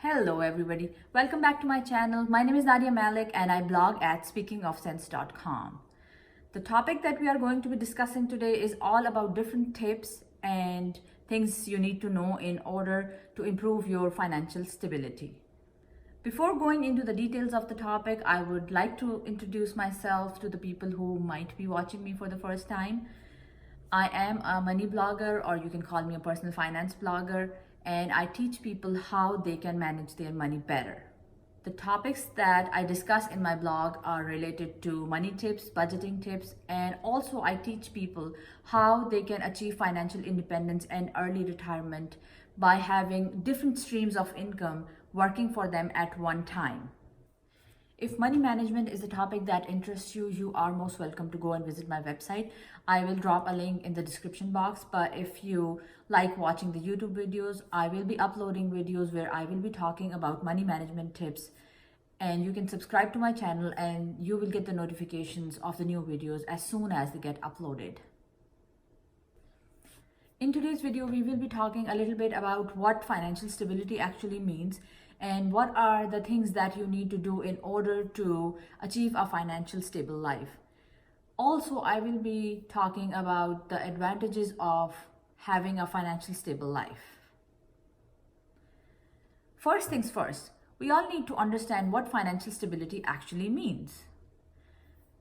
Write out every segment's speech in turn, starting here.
Hello everybody, welcome back to my channel. My name is Nadia Malik and I blog at speakingofsense.com. The topic that we are going to be discussing today is all about different tips and things you need to know in order to improve your financial stability. Before going into the details of the topic, I would like to introduce myself to the people who might be watching me for the first time. I am a money blogger, or you can call me a personal finance blogger, and I teach people how they can manage their money better. The topics that I discuss in my blog are related to money tips, budgeting tips, and also I teach people how they can achieve financial independence and early retirement by having different streams of income working for them at one time. If money management is a topic that interests you, you are most welcome to go and visit my website. I will drop a link in the description box, but if you like watching the YouTube videos, I will be uploading videos where I will be talking about money management tips, and you can subscribe to my channel and you will get the notifications of the new videos as soon as they get uploaded. In today's video, we will be talking a little bit about what financial stability actually means and what are the things that you need to do in order to achieve a financial stable life. Also, I will be talking about the advantages of having a financial stable life. First things first, we all need to understand what financial stability actually means.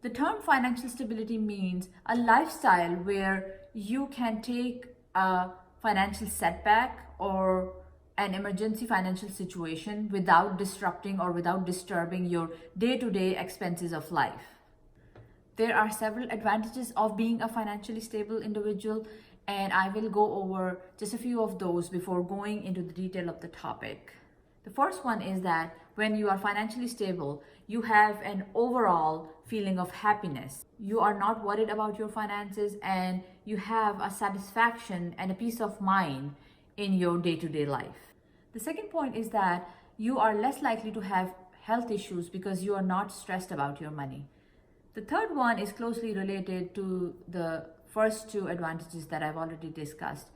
The term financial stability means a lifestyle where you can take a financial setback or an emergency financial situation without disrupting or without disturbing your day-to-day expenses of life. There are several advantages of being a financially stable individual, and I will go over just a few of those before going into the detail of the topic. The first one is that when you are financially stable, you have an overall feeling of happiness. You are not worried about your finances and you have a satisfaction and a peace of mind in your day-to-day life. The second point is that you are less likely to have health issues because you are not stressed about your money. The third one is closely related to the first two advantages that I've already discussed.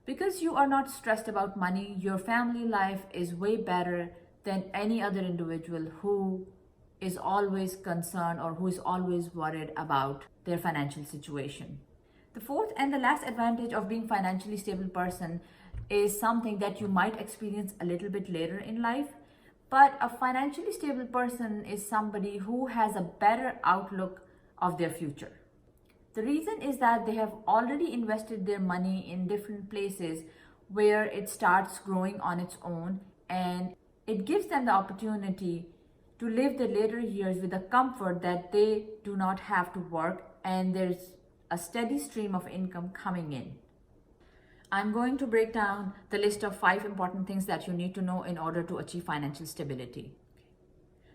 Because you are not stressed about money, your family life is way better than any other individual who is always concerned or who is always worried about their financial situation. The fourth and the last advantage of being financially stable person is something that you might experience a little bit later in life, but a financially stable person is somebody who has a better outlook of their future. The reason is that they have already invested their money in different places where it starts growing on its own, and it gives them the opportunity to live their later years with the comfort that they do not have to work and there's a steady stream of income coming in. I'm going to break down the list of 5 important things that you need to know in order to achieve financial stability.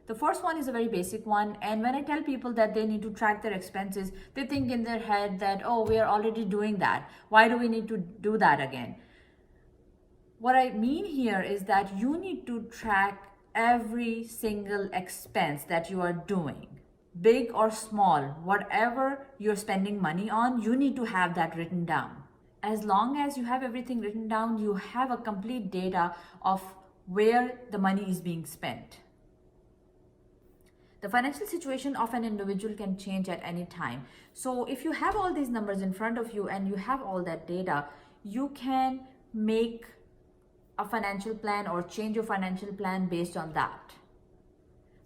The first one is a very basic one, and when I tell people that they need to track their expenses, they think in their head that, oh, we are already doing that. Why do we need to do that again? What I mean here is that you need to track every single expense that you are doing. Big or small, whatever you're spending money on, you need to have that written down. As long as you have everything written down, you have a complete data of where the money is being spent. The financial situation of an individual can change at any time. So if you have all these numbers in front of you and you have all that data, you can make a financial plan or change your financial plan based on that.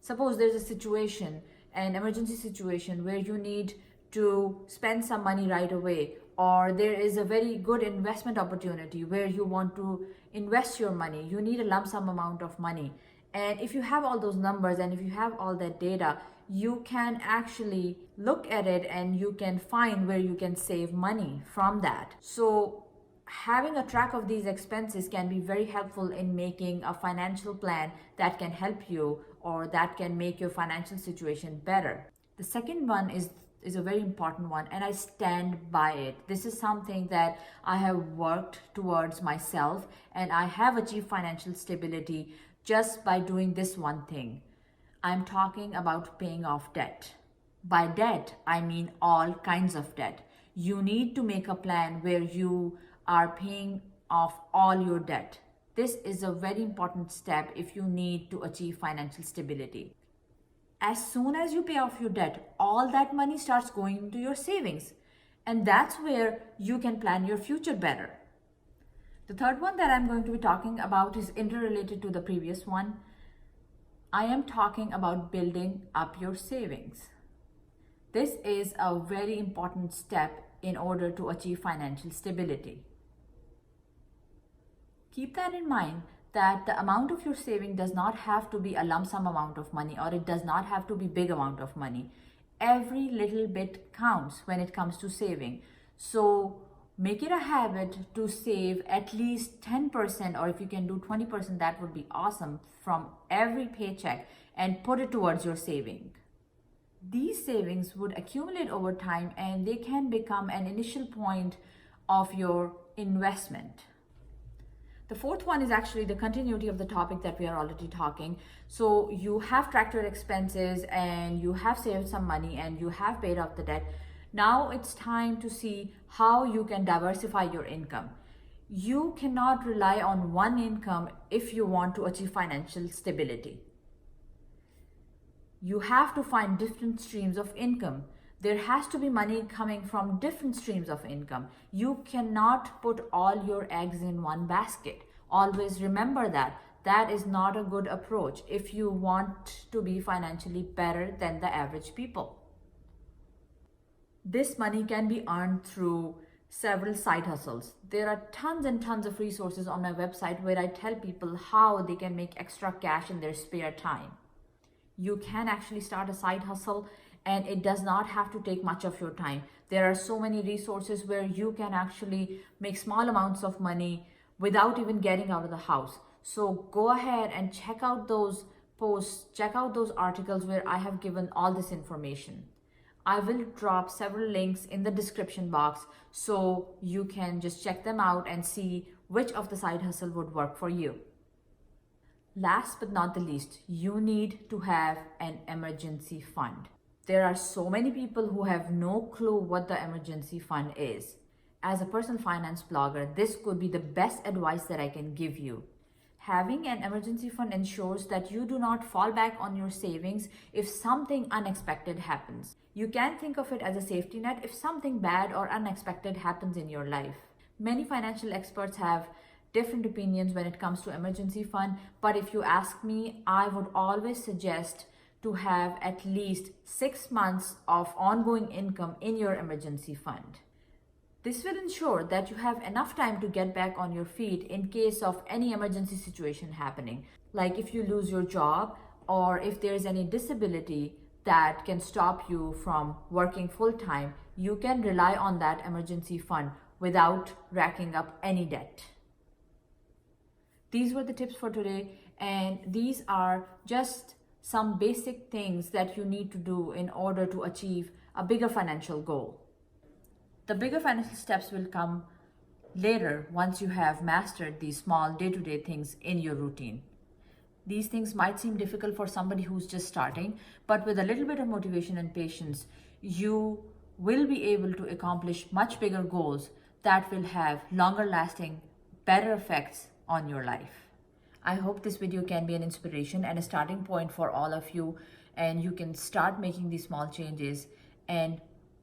Suppose there's a situation, an emergency situation, where you need to spend some money right away, or there is a very good investment opportunity where you want to invest your money. You need a lump sum amount of money. And if you have all those numbers and if you have all that data, you can actually look at it and you can find where you can save money from that. So having a track of these expenses can be very helpful in making a financial plan that can help you or that can make your financial situation better. The second one is a very important one, and I stand by it. This is something that I have worked towards myself, and I have achieved financial stability just by doing this one thing. I'm talking about paying off debt. By debt, I mean all kinds of debt. You need to make a plan where you are paying off all your debt. This is a very important step if you need to achieve financial stability. As soon as you pay off your debt, all that money starts going into your savings. And that's where you can plan your future better. The third one that I'm going to be talking about is interrelated to the previous one. I am talking about building up your savings. This is a very important step in order to achieve financial stability. Keep that in mind, that the amount of your saving does not have to be a lump sum amount of money, or it does not have to be big amount of money. Every little bit counts when it comes to saving. So make it a habit to save at least 10%, or if you can do 20%, that would be awesome, from every paycheck, and put it towards your saving. These savings would accumulate over time and they can become an initial point of your investment. The fourth one is actually the continuity of the topic that we are already talking. So you have tracked your expenses and you have saved some money and you have paid off the debt. Now it's time to see how you can diversify your income. You cannot rely on one income if you want to achieve financial stability. You have to find different streams of income. There has to be money coming from different streams of income. You cannot put all your eggs in one basket. Always remember that. That is not a good approach if you want to be financially better than the average people. This money can be earned through several side hustles. There are tons and tons of resources on my website where I tell people how they can make extra cash in their spare time. You can actually start a side hustle and it does not have to take much of your time. There are so many resources where you can actually make small amounts of money without even getting out of the house. So go ahead and check out those posts, check out those articles where I have given all this information. I will drop several links in the description box so you can just check them out and see which of the side hustle would work for you. Last but not the least, you need to have an emergency fund. There are so many people who have no clue what the emergency fund is. As a personal finance blogger, this could be the best advice that I can give you. Having an emergency fund ensures that you do not fall back on your savings if something unexpected happens. You can think of it as a safety net if something bad or unexpected happens in your life. Many financial experts have different opinions when it comes to emergency fund, but if you ask me, I would always suggest to have at least 6 months of ongoing income in your emergency fund. This will ensure that you have enough time to get back on your feet in case of any emergency situation happening, like if you lose your job or if there is any disability that can stop you from working full-time. You can rely on that emergency fund without racking up any debt. These were the tips for today, and these are just some basic things that you need to do in order to achieve a bigger financial goal. The bigger financial steps will come later once you have mastered these small day-to-day things in your routine. These things might seem difficult for somebody who's just starting, but with a little bit of motivation and patience, you will be able to accomplish much bigger goals that will have longer lasting, better effects on your life. I hope this video can be an inspiration and a starting point for all of you, and you can start making these small changes and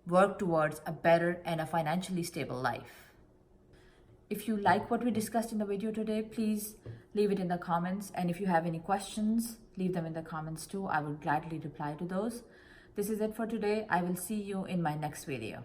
work towards a better and a financially stable life. If you like what we discussed in the video today, please leave it in the comments. And if you have any questions, leave them in the comments too. I will gladly reply to those. This is it for today. I will see you in my next video.